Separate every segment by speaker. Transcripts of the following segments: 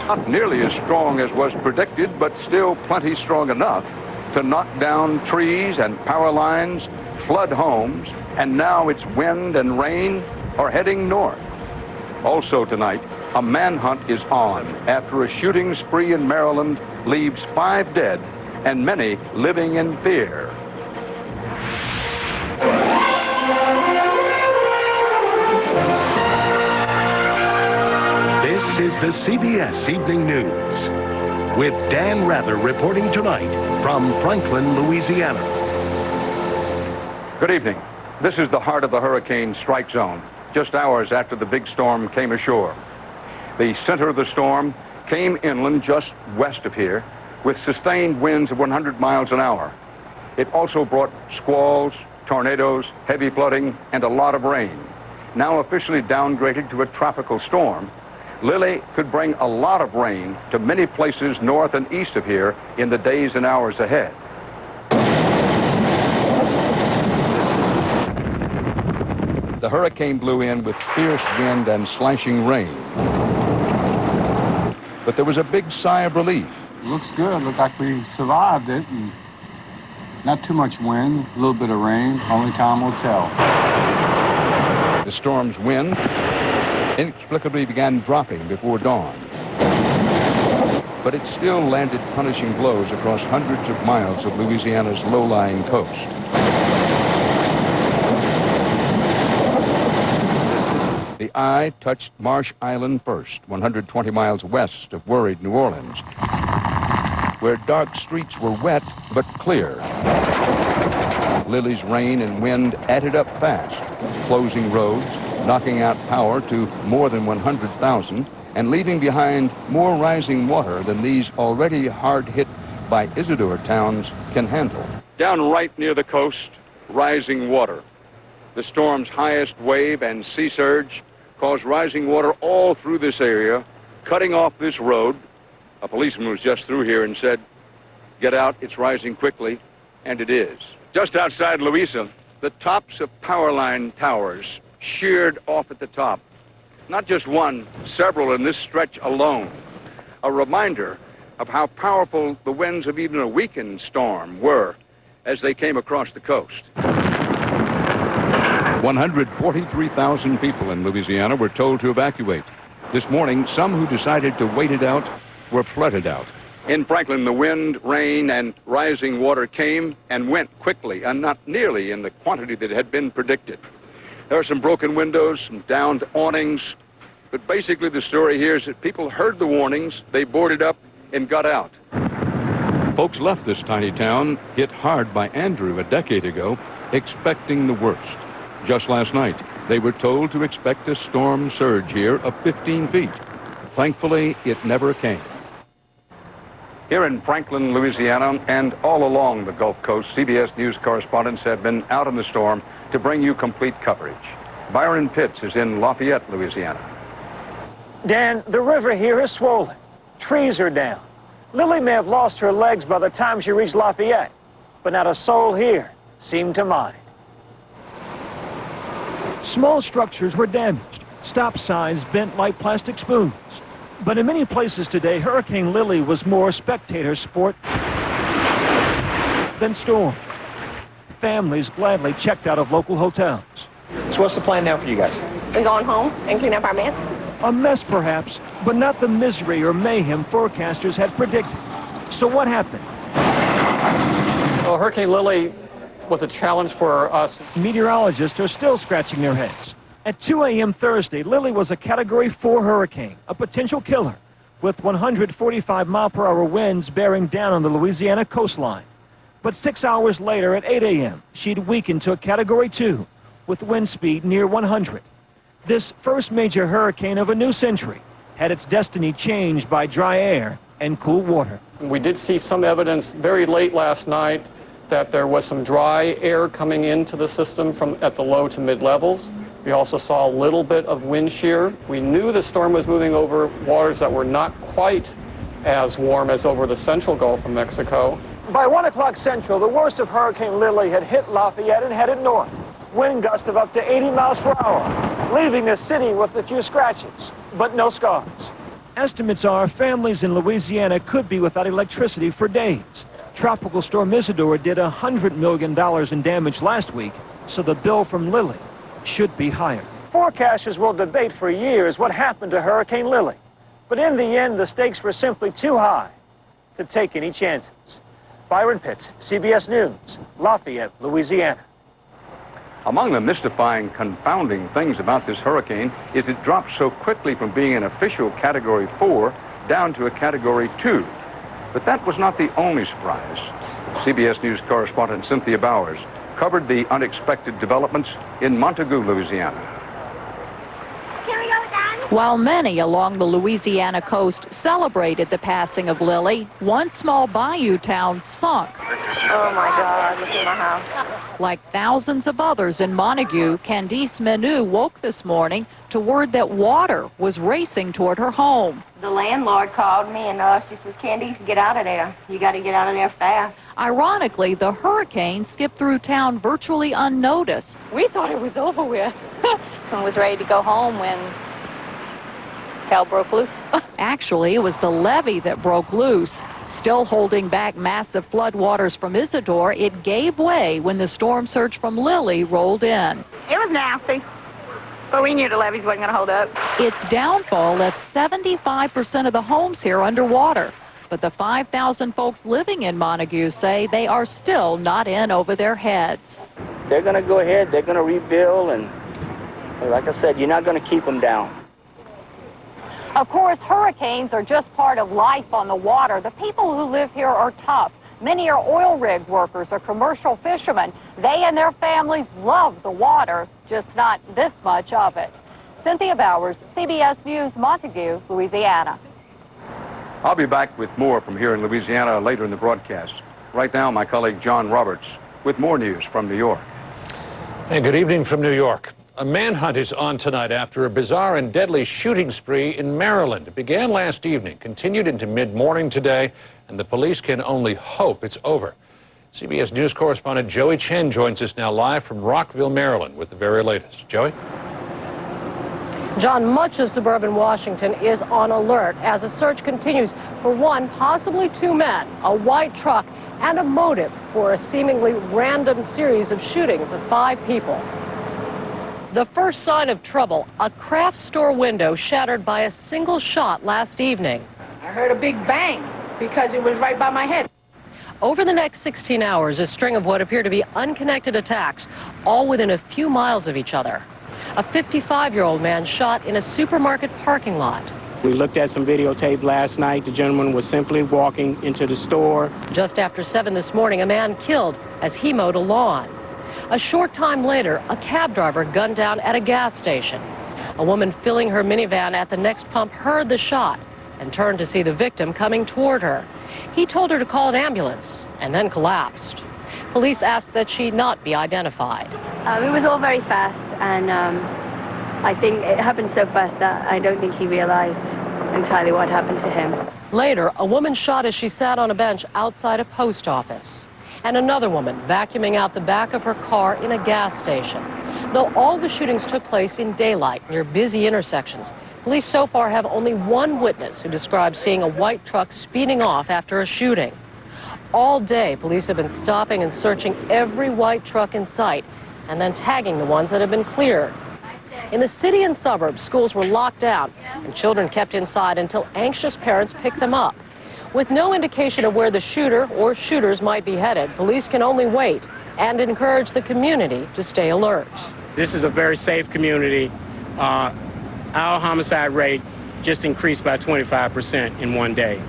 Speaker 1: Not nearly as strong as was predicted, but still plenty strong enough to knock down trees and power lines, flood homes, and now its wind and rain are heading north. Also tonight, a manhunt is on after a shooting spree in Maryland leaves 5 dead and many living in fear.
Speaker 2: This is the CBS Evening News with Dan Rather reporting tonight from Franklin, Louisiana.
Speaker 1: Good evening. This is the heart of the hurricane strike zone, just hours after the big storm came ashore. The center of the storm came inland just west of here with sustained winds of 100 miles an hour. It also brought squalls, tornadoes, heavy flooding, and a lot of rain. Now officially downgraded to a tropical storm, Lili could bring a lot of rain to many places north and east of here in the days and hours ahead. The hurricane blew in with fierce wind and slashing rain. But there was a big sigh of relief.
Speaker 3: Looks good. Looked like we survived it. And not too much wind, a little bit of rain. Only time will tell.
Speaker 1: The storm's wind inexplicably began dropping before dawn. But it still landed punishing blows across hundreds of miles of Louisiana's low-lying coast. The eye touched Marsh Island first, 120 miles west of worried New Orleans, where dark streets were wet but clear. Lili's rain and wind added up fast, closing roads, knocking out power to more than 100,000, and leaving behind more rising water than these already hard hit by Isidore towns can handle. Down right near the coast, rising water. The storm's highest wave and sea surge caused rising water all through this area, cutting off this road. A policeman was just through here and said, "Get out, it's rising quickly," and it is. Just outside Louisa, the tops of power line towers sheared off at the top. Not just one, several in this stretch alone. A reminder of how powerful the winds of even a weakened storm were as they came across the coast. 143,000 people in Louisiana were told to evacuate. This morning, some who decided to wait it out were flooded out. In Franklin, the wind, rain, and rising water came and went quickly and not nearly in the quantity that had been predicted. There are some broken windows, some downed awnings, but basically the story here is that people heard the warnings, they boarded up and got out. Folks left this tiny town, hit hard by Andrew a decade ago, expecting the worst. Just last night, they were told to expect a storm surge here of 15 feet. Thankfully, it never came. Here in Franklin, Louisiana, and all along the Gulf Coast, CBS News correspondents have been out in the storm to bring you complete coverage. Byron Pitts is in Lafayette, Louisiana.
Speaker 4: Dan, the river here is swollen. Trees are down. Lili may have lost her legs by the time she reached Lafayette, but not a soul here seemed to mind. Small structures were damaged. Stop signs bent like plastic spoons. But in many places today, Hurricane Lili was more spectator sport than storm. Families gladly checked out of local hotels.
Speaker 5: So what's the plan now for you guys?
Speaker 6: We're going home and clean up our mess.
Speaker 4: A mess, perhaps, but not the misery or mayhem forecasters had predicted. So what happened?
Speaker 7: Well, Hurricane Lili was a challenge for us.
Speaker 4: Meteorologists are still scratching their heads. At 2 a.m. Thursday, Lili was a Category 4 hurricane, a potential killer, with 145-mile-per-hour winds bearing down on the Louisiana coastline. But 6 hours later, at 8 a.m., she'd weakened to a Category 2, with wind speed near 100. This first major hurricane of a new century had its destiny changed by dry air and cool water.
Speaker 7: We did see some evidence very late last night that there was some dry air coming into the system from at the low to mid levels. We also saw a little bit of wind shear. We knew the storm was moving over waters that were not quite as warm as over the central Gulf of Mexico.
Speaker 4: By 1 o'clock Central, the worst of Hurricane Lili had hit Lafayette and headed north. Wind gusts of up to 80 miles per hour, leaving the city with a few scratches, but no scars. Estimates are families in Louisiana could be without electricity for days. Tropical Storm Isidore did $100 million in damage last week, so the bill from Lili should be higher. Forecasters will debate for years what happened to Hurricane Lili. But in the end, the stakes were simply too high to take any chances. Byron Pitts, CBS News, Lafayette, Louisiana.
Speaker 1: Among the mystifying, confounding things about this hurricane is it dropped so quickly from being an official Category 4 down to a Category 2. But that was not the only surprise. CBS News correspondent Cynthia Bowers covered the unexpected developments in Montague, Louisiana.
Speaker 8: While many along the Louisiana coast celebrated the passing of Lili, one small bayou town sunk.
Speaker 6: Oh my God, look at my house.
Speaker 8: Like thousands of others in Montague, Candice Menu woke this morning to word that water was racing toward her home.
Speaker 6: The landlord called me and she says, Candice, get out of there. You got to get out of there fast.
Speaker 8: Ironically, the hurricane skipped through town virtually unnoticed.
Speaker 6: We thought it was over with and was ready to go home when hell broke loose.
Speaker 8: Actually, it was the levee that broke loose. Still holding back massive floodwaters from Isidore, it gave way when the storm surge from Lili rolled in.
Speaker 6: It was nasty, but we knew the levees wasn't going to hold up.
Speaker 8: Its downfall left 75% of the homes here underwater. But the 5,000 folks living in Montague say they are still not in over their heads.
Speaker 5: They're going to go ahead, they're going to rebuild, and like I said, you're not going to keep them down.
Speaker 8: Of course, hurricanes are just part of life on the water. The people who live here are tough. Many are oil rig workers or commercial fishermen. They and their families love the water, just not this much of it. Cynthia Bowers, CBS News, Montague, Louisiana.
Speaker 1: I'll be back with more from here in Louisiana later in the broadcast. Right now, my colleague John Roberts with more news from New York.
Speaker 9: And good evening from New York. A manhunt is on tonight after a bizarre and deadly shooting spree in Maryland. It began last evening, continued into mid-morning today, and the police can only hope it's over. CBS News correspondent Joey Chen joins us now live from Rockville, Maryland with the very latest. Joey?
Speaker 10: John, much of suburban Washington is on alert as a search continues for one, possibly two men, a white truck, and a motive for a seemingly random series of shootings of 5 people. The first sign of trouble, a craft store window shattered by a single shot last evening.
Speaker 6: I heard a big bang because it was right by my head.
Speaker 10: Over the next 16 hours, a string of what appear to be unconnected attacks, all within a few miles of each other. A 55-year-old man shot in a supermarket parking lot.
Speaker 11: We looked at some videotape last night. The gentleman was simply walking into the store.
Speaker 10: Just after 7 this morning, a man killed as he mowed a lawn. A short time later, a cab driver gunned down at a gas station. A woman filling her minivan at the next pump heard the shot and turned to see the victim coming toward her. He told her to call an ambulance and then collapsed. Police asked that she not be identified.
Speaker 6: It was all very fast, and I think it happened so fast that I don't think he realized entirely what happened to him.
Speaker 10: Later, a woman shot as she sat on a bench outside a post office. And another woman vacuuming out the back of her car in a gas station. Though all the shootings took place in daylight near busy intersections, police so far have only one witness who describes seeing a white truck speeding off after a shooting. All day, police have been stopping and searching every white truck in sight and then tagging the ones that have been cleared. In the city and suburbs, schools were locked down and children kept inside until anxious parents picked them up. With no indication of where the shooter or shooters might be headed, police can only wait and encourage the community to stay alert.
Speaker 11: This is a very safe community. Our homicide rate just increased by 25% in one day.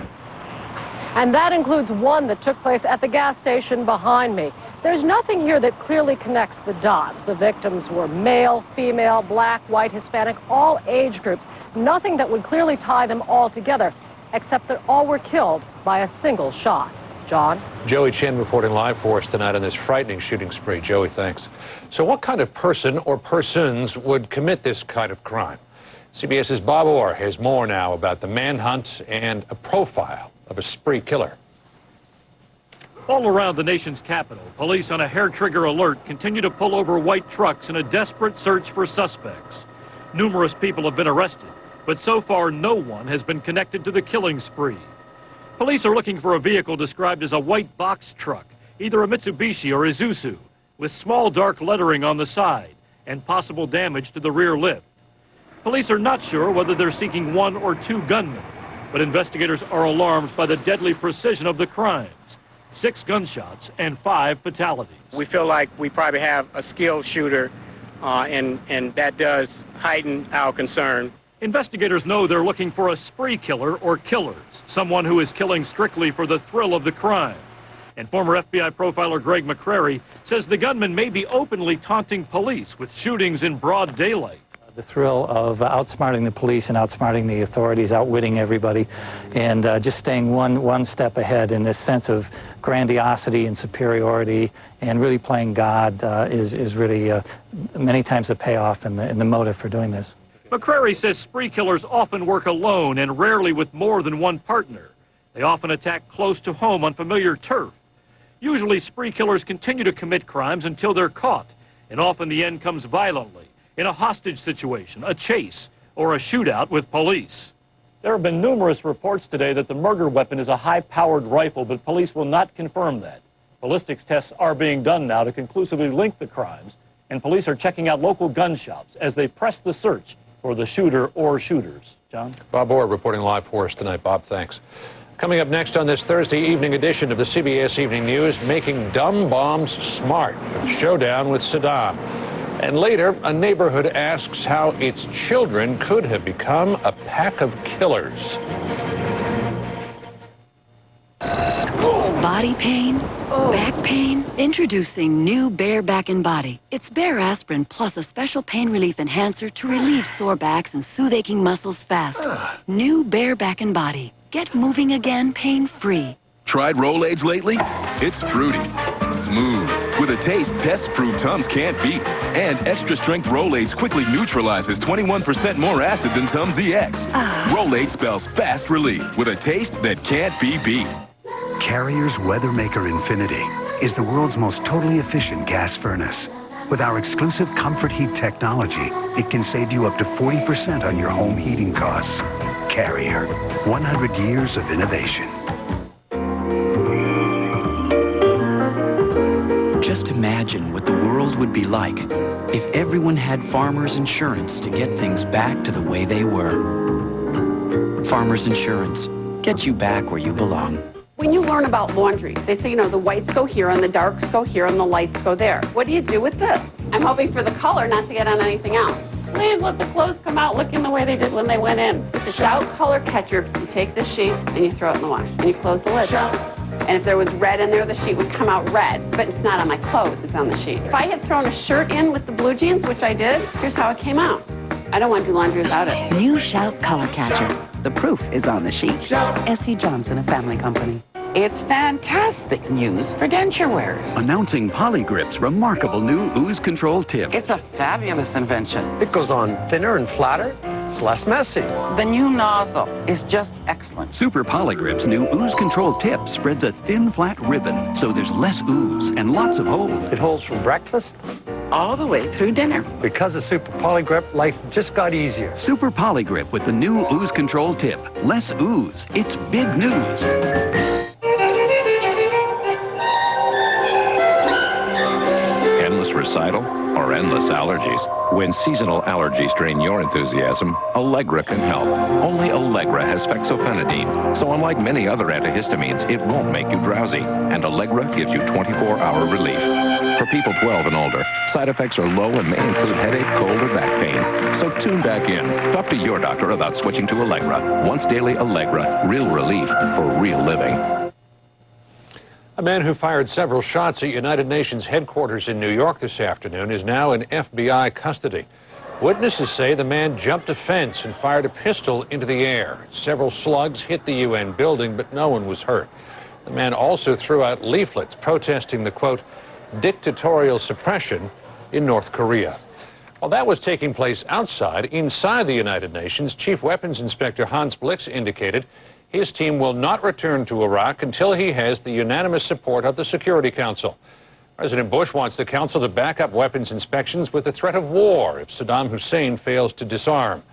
Speaker 10: And that includes one that took place at the gas station behind me. There's nothing here that clearly connects the dots. The victims were male, female, black, white, Hispanic, all age groups. Nothing that would clearly tie them all together, except that all were killed by a single shot. John? Joey Chen reporting live for us tonight on this frightening shooting spree. Joey, thanks. So what kind of person or persons would commit this kind of crime? CBS's Bob Orr has more now about the manhunt and a profile of a spree killer.
Speaker 12: All around the nation's capital, police on a hair-trigger alert continue to pull over white trucks in a desperate search for suspects. Numerous people have been arrested, but so far no one has been connected to the killing spree. Police are looking for a vehicle described as a white box truck, either a Mitsubishi or Isuzu, with small dark lettering on the side and possible damage to the rear lift. Police are not sure whether they're seeking one or two gunmen, but investigators are alarmed by the deadly precision of the crimes. 6 gunshots and 5 fatalities.
Speaker 11: We feel like we probably have a skilled shooter, and that does heighten our concern.
Speaker 12: Investigators know they're looking for a spree killer or killers, someone who is killing strictly for the thrill of the crime. And former FBI profiler Greg McCrary says the gunman may be openly taunting police with shootings in broad daylight.
Speaker 13: The thrill of outsmarting the police and outsmarting the authorities, outwitting everybody, and just staying one step ahead in this sense of grandiosity and superiority, and really playing God is really many times the payoff and the motive for doing this.
Speaker 12: McCrary says spree killers often work alone and rarely with more than one partner. They often attack close to home on familiar turf. Usually spree killers continue to commit crimes until they're caught, and often the end comes violently, in a hostage situation, a chase, or a shootout with police. There have been numerous reports today that the murder weapon is a high-powered rifle, but police will not confirm that. Ballistics tests are being done now to conclusively link the crimes, and police are checking out local gun shops as they press the search for the shooter or shooters. John?
Speaker 9: Bob Orr reporting live for us tonight. Bob, thanks. Coming up next on this Thursday evening edition of the CBS Evening News, making dumb bombs smart, a showdown with Saddam. And later, a neighborhood asks how its children could have become a pack of killers.
Speaker 14: Body pain? Back pain? Introducing new Bear Back and Body. It's Bear Aspirin plus a special pain relief enhancer to relieve sore backs and soothe aching muscles fast. New Bear Back and Body. Get moving again pain-free.
Speaker 15: Tried Rolaids lately? It's fruity, smooth, with a taste tests prove Tums can't beat. And extra-strength Rolaids quickly neutralizes 21% more acid than Tums EX. Rolaids spells fast relief with a taste that can't be beat.
Speaker 16: Carrier's Weathermaker Infinity is the world's most totally efficient gas furnace. With our exclusive Comfort Heat technology, it can save you up to 40% on your home heating costs. Carrier, 100 years of innovation.
Speaker 17: Just imagine what the world would be like if everyone had Farmers Insurance to get things back to the way they were. Farmers Insurance gets you back where you belong.
Speaker 18: When you learn about laundry, they say, the whites go here and the darks go here and the lights go there. What do you do with this? I'm hoping for the color not to get on anything else. Please let the clothes come out looking the way they did when they went in. With the Shout Color Catcher, you take this sheet and you throw it in the wash. And you close the lid. Shout. And if there was red in there, the sheet would come out red. But it's not on my clothes, it's on the sheet. If I had thrown a shirt in with the blue jeans, which I did, here's how it came out. I don't want to do laundry without it.
Speaker 19: New Shout Color Catcher. The proof is on the sheet. Shout. S.C. Johnson, a family company.
Speaker 20: It's fantastic news for denture wearers.
Speaker 21: Announcing Polygrip's remarkable new ooze control tip.
Speaker 20: It's a fabulous invention.
Speaker 22: It goes on thinner and flatter. It's less messy.
Speaker 20: The new nozzle is just excellent.
Speaker 21: Super Polygrip's new ooze control tip spreads a thin, flat ribbon, so there's less ooze and lots of hold.
Speaker 22: It holds from breakfast
Speaker 20: all the way through dinner.
Speaker 22: Because of Super Polygrip, life just got easier.
Speaker 21: Super Polygrip with the new ooze control tip. Less ooze. It's big news.
Speaker 23: Endless recital or endless allergies? When seasonal allergies drain your enthusiasm, Allegra can help. Only Allegra has fexofenadine, so unlike many other antihistamines, it won't make you drowsy. And Allegra gives you 24-hour relief. For people 12 and older, side effects are low and may include headache, cold, or back pain. So tune back in. Talk to your doctor about switching to Allegra. Once daily Allegra, real relief for real living.
Speaker 9: A man who fired several shots at United Nations headquarters in New York this afternoon is now in FBI custody. Witnesses say the man jumped a fence and fired a pistol into the air. Several slugs hit the UN building, but no one was hurt. The man also threw out leaflets protesting the, quote, dictatorial suppression in North Korea. While that was taking place outside, inside the United Nations, Chief Weapons Inspector Hans Blix indicated his team will not return to Iraq until he has the unanimous support of the Security Council. President Bush wants the Council to back up weapons inspections with the threat of war if Saddam Hussein fails to disarm.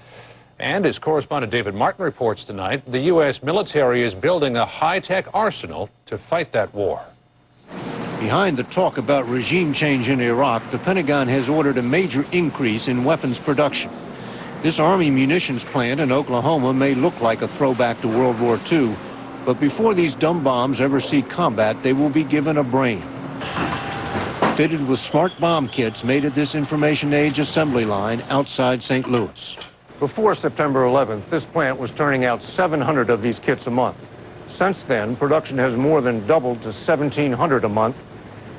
Speaker 9: And as correspondent David Martin reports tonight, the U.S. military is building a high-tech arsenal to fight that war.
Speaker 2: Behind the talk about regime change in Iraq, the Pentagon has ordered a major increase in weapons production. This Army munitions plant in Oklahoma may look like a throwback to World War II, but before these dumb bombs ever see combat, they will be given a brain. Fitted with smart bomb kits made at this information age assembly line outside St. Louis.
Speaker 22: Before September 11th, this plant was turning out 700 of these kits a month. Since then, production has more than doubled to 1,700 a month,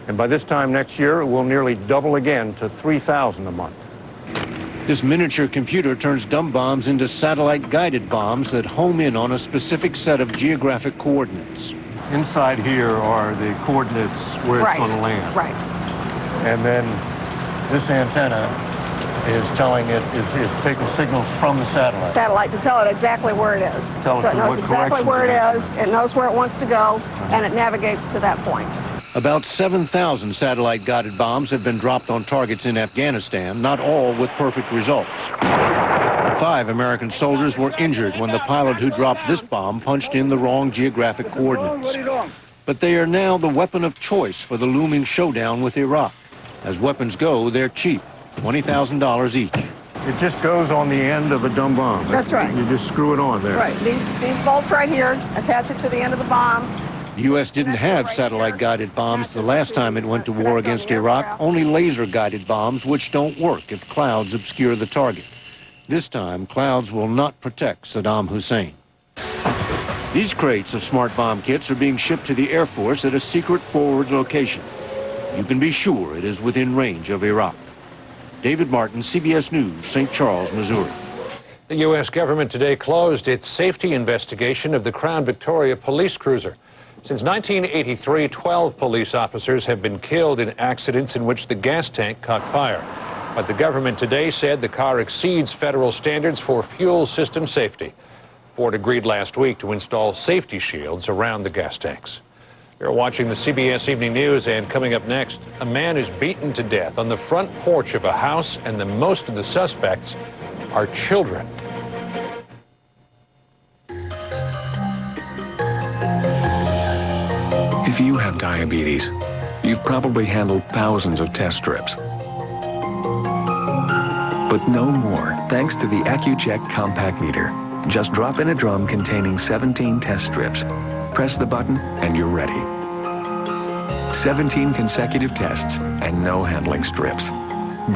Speaker 22: and by this time next year, it will nearly double again to 3,000 a month.
Speaker 2: This miniature computer turns dumb bombs into satellite-guided bombs that home in on a specific set of geographic coordinates.
Speaker 22: Inside here are the coordinates where it's going to land.
Speaker 8: Right.
Speaker 22: And then this antenna is telling it, is taking signals from the
Speaker 3: satellite to tell it exactly where it is.
Speaker 22: Tell it
Speaker 3: so it knows
Speaker 22: what
Speaker 3: exactly where it is, it knows where it wants to go, and it navigates to that point.
Speaker 2: About 7,000 satellite-guided bombs have been dropped on targets in Afghanistan, not all with perfect results. 5 American soldiers were injured when the pilot who dropped this bomb punched in the wrong geographic coordinates. But they are now the weapon of choice for the looming showdown with Iraq. As weapons go, they're cheap, $20,000 each.
Speaker 22: It just goes on the end of a dumb bomb.
Speaker 3: That's right.
Speaker 22: You just screw it on there.
Speaker 3: Right. These bolts right here attach it to the end of the bomb.
Speaker 2: The U.S. didn't have satellite-guided bombs the last time it went to war against Iraq, only laser-guided bombs, which don't work if clouds obscure the target. This time, clouds will not protect Saddam Hussein. These crates of smart bomb kits are being shipped to the Air Force at a secret forward location. You can be sure it is within range of Iraq. David Martin, CBS News, St. Charles, Missouri.
Speaker 9: The U.S. government today closed its safety investigation of the Crown Victoria police cruiser. Since 1983, 12 police officers have been killed in accidents in which the gas tank caught fire. But the government today said the car exceeds federal standards for fuel system safety. Ford agreed last week to install safety shields around the gas tanks. You're watching the CBS Evening News, and coming up next, a man is beaten to death on the front porch of a house, and most of the suspects are children.
Speaker 21: If you have diabetes, you've probably handled thousands of test strips. But no more, thanks to the AccuCheck compact meter. Just drop in a drum containing 17 test strips. Press the button and you're ready. 17 consecutive tests and no handling strips.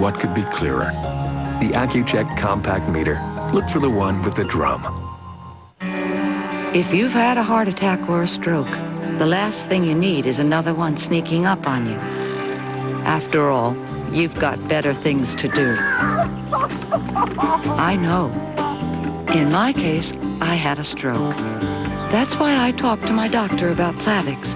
Speaker 21: What could be clearer? The AccuCheck compact meter. Look for the one with the drum.
Speaker 14: If you've had a heart attack or a stroke, the last thing you need is another one sneaking up on you. After all, you've got better things to do. I know. In my case, I had a stroke. That's why I talked to my doctor about Plavix.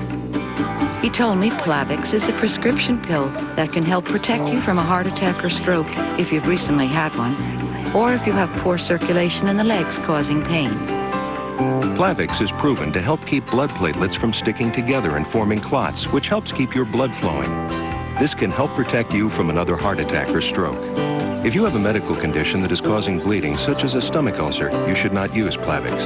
Speaker 14: He told me Plavix is a prescription pill that can help protect you from a heart attack or stroke if you've recently had one, or if you have poor circulation in the legs causing pain.
Speaker 7: Plavix is proven to help keep blood platelets from sticking together and forming clots, which helps keep your blood flowing. This can help protect you from another heart attack or stroke. If you have a medical condition that is causing bleeding, such as a stomach ulcer, you should not use Plavix.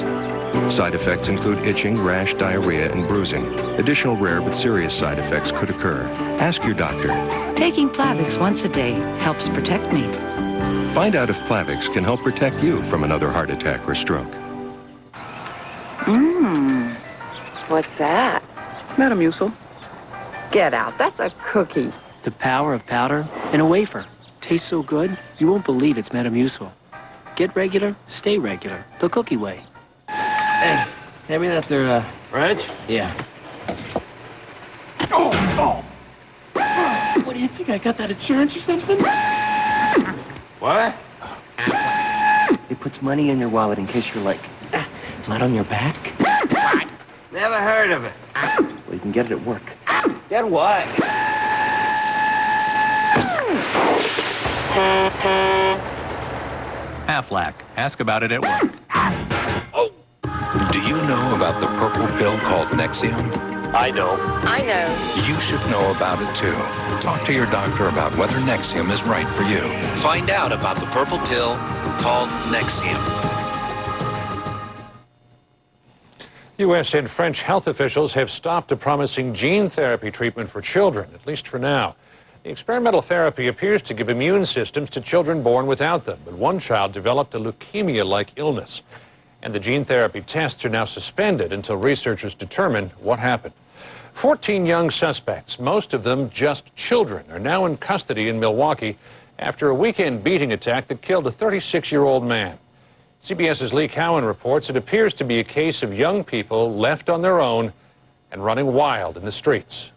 Speaker 7: Side effects include itching, rash, diarrhea, and bruising. Additional rare but serious side effects could occur. Ask your doctor.
Speaker 14: Taking Plavix once a day helps protect me.
Speaker 7: Find out if Plavix can help protect you from another heart attack or stroke.
Speaker 19: What's that? Metamucil. Get out. That's a cookie.
Speaker 24: The power of powder in a wafer. Tastes so good, you won't believe it's Metamucil. Get regular, stay regular. The cookie way.
Speaker 25: Hey, hand me that there, Reg? Yeah. Oh! What do you think? I got that insurance or something? What? It puts money in your wallet in case you're like, flat on your back. What? Never heard of it. Well, you can get it at work. Get what?
Speaker 26: Aflac. Ask about it at work.
Speaker 23: Do you know about the purple pill called Nexium?
Speaker 25: I know.
Speaker 26: I know.
Speaker 23: You should know about it too. Talk to your doctor about whether Nexium is right for you.
Speaker 27: Find out about the purple pill called Nexium.
Speaker 9: U.S. and French health officials have stopped a promising gene therapy treatment for children, at least for now. The experimental therapy appears to give immune systems to children born without them, but one child developed a leukemia-like illness. And the gene therapy tests are now suspended until researchers determine what happened. 14 young suspects, most of them just children, are now in custody in Milwaukee after a weekend beating attack that killed a 36-year-old man. CBS's Lee Cowan reports it appears to be a case of young people left on their own and running wild in the streets.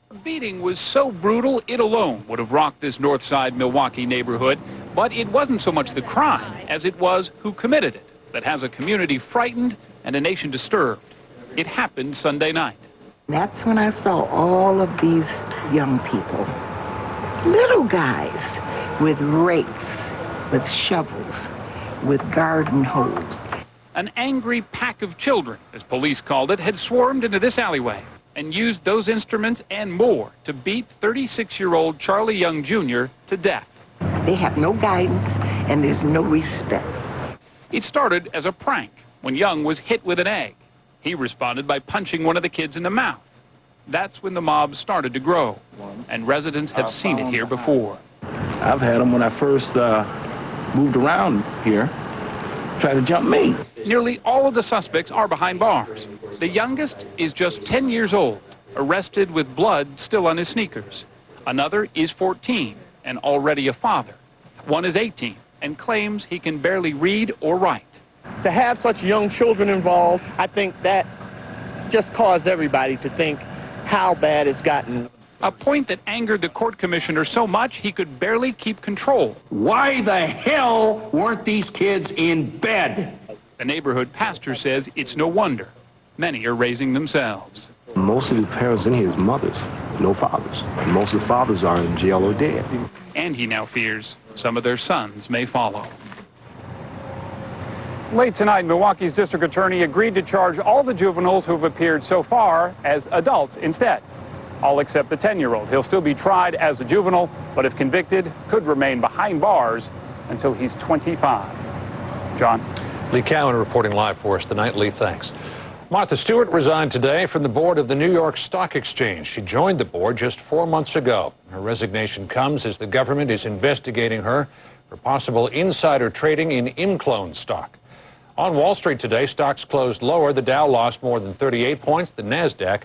Speaker 1: The beating was so brutal, it alone would have rocked this North Side Milwaukee neighborhood. But it wasn't so much the crime as it was who committed it that has a community frightened and a nation disturbed. It happened Sunday night.
Speaker 19: That's when I saw all of these young people, little guys with rakes, with shovels, with garden hose.
Speaker 1: An angry pack of children, as police called it, had swarmed into this alleyway and used those instruments and more to beat 36-year-old Charlie Young Jr. to death.
Speaker 19: They have no guidance and there's no respect.
Speaker 1: It started as a prank when Young was hit with an egg. He responded by punching one of the kids in the mouth. That's when the mob started to grow, and residents had seen it here before.
Speaker 25: I've had them when I first moved around here, try to jump me.
Speaker 1: Nearly all of the suspects are behind bars. The youngest is just 10 years old, arrested with blood still on his sneakers. Another is 14 and already a father. One is 18 and claims he can barely read or write.
Speaker 25: To have such young children involved, I think that just caused everybody to think how bad it's gotten.
Speaker 1: A point that angered the court commissioner so much he could barely keep control.
Speaker 4: Why the hell weren't these kids in bed?
Speaker 1: The neighborhood pastor says it's no wonder. Many are raising themselves.
Speaker 5: Most of the parents in here is mothers, no fathers. Most of the fathers are in jail or dead.
Speaker 1: And he now fears some of their sons may follow.
Speaker 6: Late tonight, Milwaukee's district attorney agreed to charge all the juveniles who've appeared so far as adults instead. All except the 10-year-old. He'll still be tried as a juvenile, but if convicted, could remain behind bars until he's 25. John?
Speaker 9: Lee Cowan reporting live for us tonight. Lee, thanks. Martha Stewart resigned today from the board of the New York Stock Exchange. She joined the board just 4 months ago. Her resignation comes as the government is investigating her for possible insider trading in Imclone stock. On Wall Street today, stocks closed lower. The Dow lost more than 38 points. The NASDAQ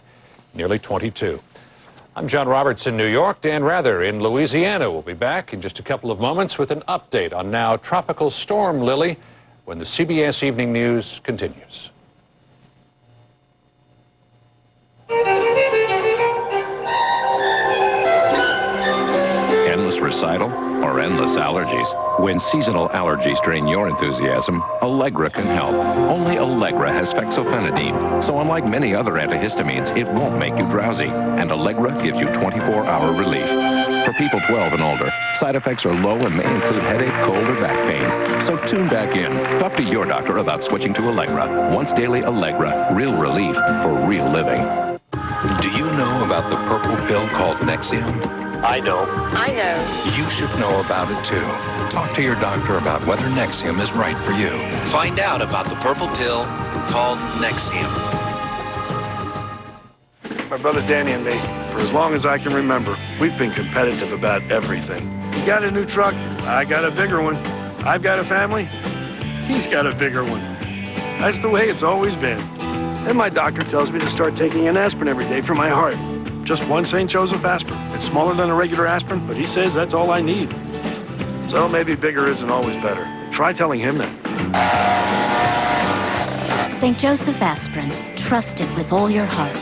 Speaker 9: nearly 22. I'm John Roberts in New York. Dan Rather in Louisiana will be back in just a couple of moments with an update on now Tropical Storm Lili when the CBS Evening News continues.
Speaker 23: Endless recital or endless allergies? When seasonal allergies drain your enthusiasm, Allegra can help. Only Allegra has fexofenadine, so unlike many other antihistamines, it won't make you drowsy. And Allegra gives you 24-hour relief. For people 12 and older, side effects are low and may include headache, cold, or back pain. So tune back in. Talk to your doctor about switching to Allegra. Once daily Allegra, real relief for real living.
Speaker 10: Do you know about the purple pill called Nexium?
Speaker 25: I know.
Speaker 10: I know. You should know about it, too. Talk to your doctor about whether Nexium is right for you. Find out about the purple pill called Nexium.
Speaker 11: My brother Danny and me, for as long as I can remember, we've been competitive about everything. He got a new truck, I got a bigger one. I've got a family, he's got a bigger one. That's the way it's always been. And my doctor tells me to start taking an aspirin every day for my heart. Just one St. Joseph aspirin. It's smaller than a regular aspirin, but he says that's all I need. So maybe bigger isn't always better. Try telling him that.
Speaker 27: St. Joseph aspirin. Trust it with all your heart.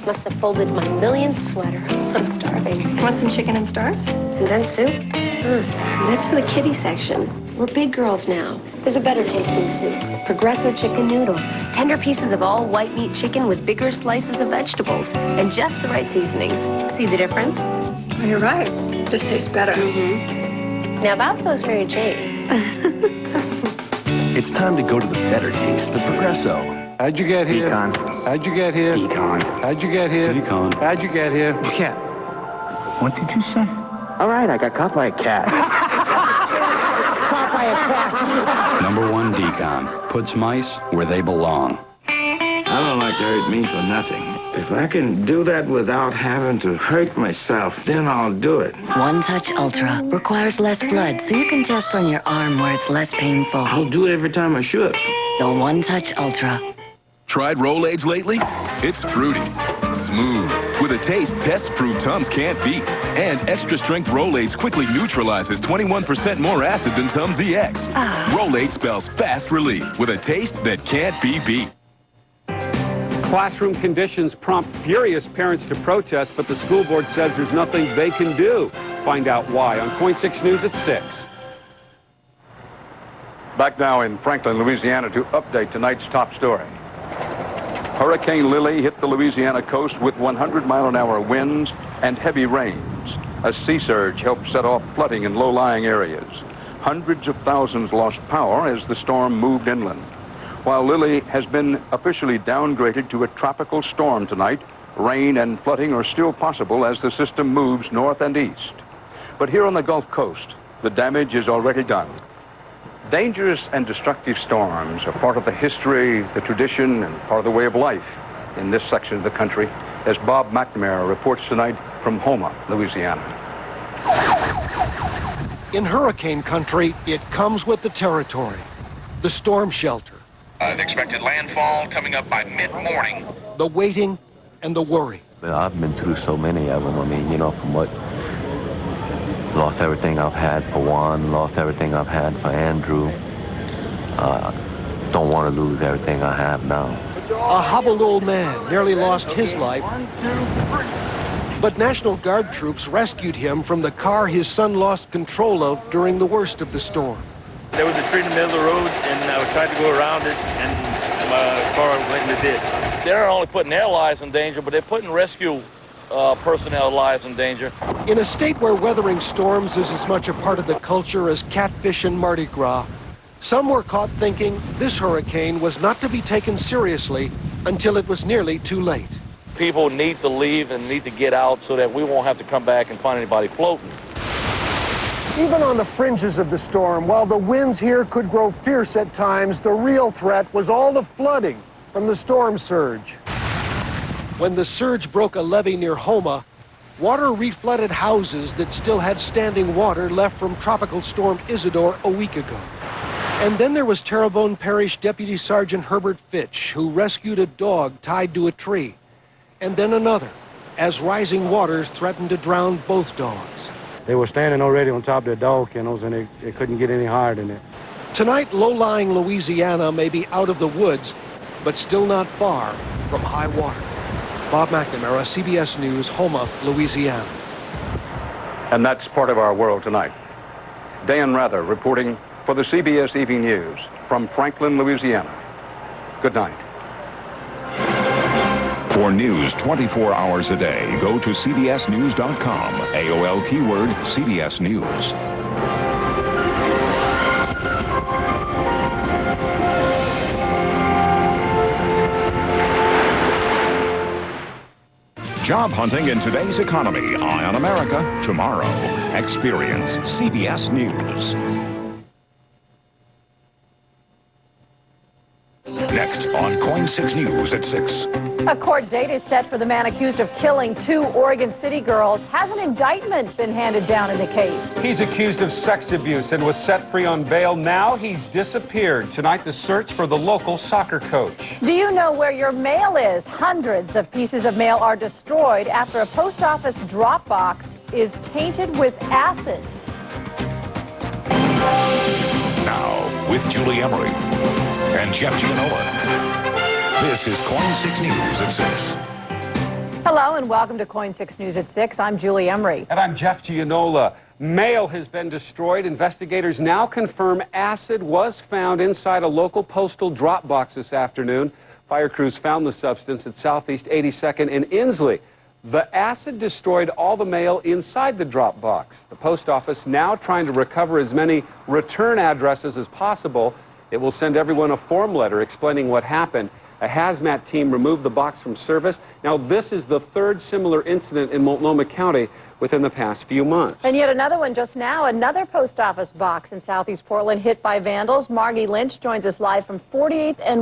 Speaker 28: Must have folded my millionth sweater. I'm starving. Want some chicken and stars? Condensed soup? That's for the kiddie section. We're big girls now. There's a better tasting soup. Progresso chicken noodle. Tender pieces of all white meat chicken with bigger slices of vegetables. And just the right seasonings. See the difference?
Speaker 3: You're right. Just tastes better.
Speaker 28: Now about those Mary Janes.
Speaker 21: It's time to go to the better taste, the Progresso.
Speaker 22: How'd you get here?
Speaker 21: Pecan.
Speaker 22: How'd you get here?
Speaker 21: Pecan.
Speaker 22: How'd you get here?
Speaker 21: Pecan.
Speaker 22: How'd you get here?
Speaker 21: Cat. What did you say? All right, I got caught by a cat.
Speaker 19: Caught by a cat.
Speaker 8: #1 decon puts mice where they belong.
Speaker 12: I don't like to hurt me for nothing. If I can do that without having to hurt myself, then I'll do it.
Speaker 14: One Touch Ultra requires less blood, so you can test on your arm where it's less painful.
Speaker 12: I'll do it every time I should.
Speaker 14: The One Touch Ultra.
Speaker 13: Tried Rolaids lately? It's fruity, smooth, with a taste tests prove Tums can't beat. And extra strength Rolaids quickly neutralizes 21% more acid than Tums EX. Rolaids spells fast relief with a taste that can't be beat.
Speaker 6: Classroom conditions prompt furious parents to protest, but the school board says there's nothing they can do. Find out why on Point 6 News at 6. Back now in Franklin, Louisiana to update tonight's top story. Hurricane Lili hit the Louisiana coast with 100-mile-an-hour winds and heavy rains. A sea surge helped set off flooding in low-lying areas. Hundreds of thousands lost power as the storm moved inland. While Lili has been officially downgraded to a tropical storm tonight, rain and flooding are still possible as the system moves north and east. But here on the Gulf Coast, the damage is already done. Dangerous and destructive storms are part of the history, the tradition, and part of the way of life in this section of the country, as Bob McNamara reports tonight from Houma, Louisiana.
Speaker 15: In hurricane country, it comes with the territory. The storm shelter.
Speaker 16: The expected landfall coming up by mid-morning.
Speaker 15: The waiting and the worry.
Speaker 17: Well, I've been through so many of them. I mean, you know, from what... Lost everything I've had for Juan, lost everything I've had for Andrew. Don't want to lose everything I have now.
Speaker 15: A hobbled old man nearly lost his life. But National Guard troops rescued him from the car his son lost control of during the worst of the storm.
Speaker 18: There was a tree in the middle of the road, and I tried to go around it, and my car went in the ditch. They're only putting their lives in danger, but they're putting rescue personnel lives in danger.
Speaker 15: In a state where weathering storms is as much a part of the culture as catfish and Mardi Gras, some were caught thinking this hurricane was not to be taken seriously until it was nearly too late.
Speaker 18: People need to leave and need to get out so that we won't have to come back and find anybody floating.
Speaker 15: Even on the fringes of the storm, while the winds here could grow fierce at times, the real threat was all the flooding from the storm surge. When the surge broke a levee near Houma, water reflooded houses that still had standing water left from Tropical Storm Isidore a week ago. And then there was Terrebonne Parish Deputy Sergeant Herbert Fitch, who rescued a dog tied to a tree. And then another, as rising waters threatened to drown both dogs.
Speaker 22: They were standing already on top of their dog kennels, and they couldn't get any higher than that.
Speaker 15: Tonight, low-lying Louisiana may be out of the woods, but still not far from high water. Bob McNamara, CBS News, Houma, Louisiana.
Speaker 6: And that's part of our world tonight. Dan Rather reporting for the CBS Evening News from Franklin, Louisiana. Good night.
Speaker 23: For news 24 hours a day, go to cbsnews.com. AOL keyword CBS News. Job hunting in today's economy. Eye on America tomorrow. Experience CBS News. Next on Coin 6 News at 6.
Speaker 20: A court date is set for the man accused of killing 2 Oregon City girls. Has an indictment been handed down in the case?
Speaker 6: He's accused of sex abuse and was set free on bail. Now he's disappeared. Tonight, the search for the local soccer coach.
Speaker 20: Do you know where your mail is? Hundreds of pieces of mail are destroyed after a post office drop box is tainted with acid.
Speaker 23: Now, with Julie Emery and Jeff Gianola. This is Coin 6 News at 6.
Speaker 20: Hello and welcome to Coin 6 News at 6. I'm Julie Emery.
Speaker 6: And I'm Jeff Gianola. Mail has been destroyed. Investigators now confirm acid was found inside a local postal drop box this afternoon. Fire crews found the substance at Southeast 82nd in Inslee. The acid destroyed all the mail inside the drop box. The post office now trying to recover as many return addresses as possible. It will send everyone a form letter explaining what happened. A hazmat team removed the box from service. Now, this is the 3rd similar incident in Multnomah County
Speaker 1: within the past few months.
Speaker 20: And yet another one just now, another post office box in Southeast Portland hit by vandals. Margie Lynch joins us live from 48th and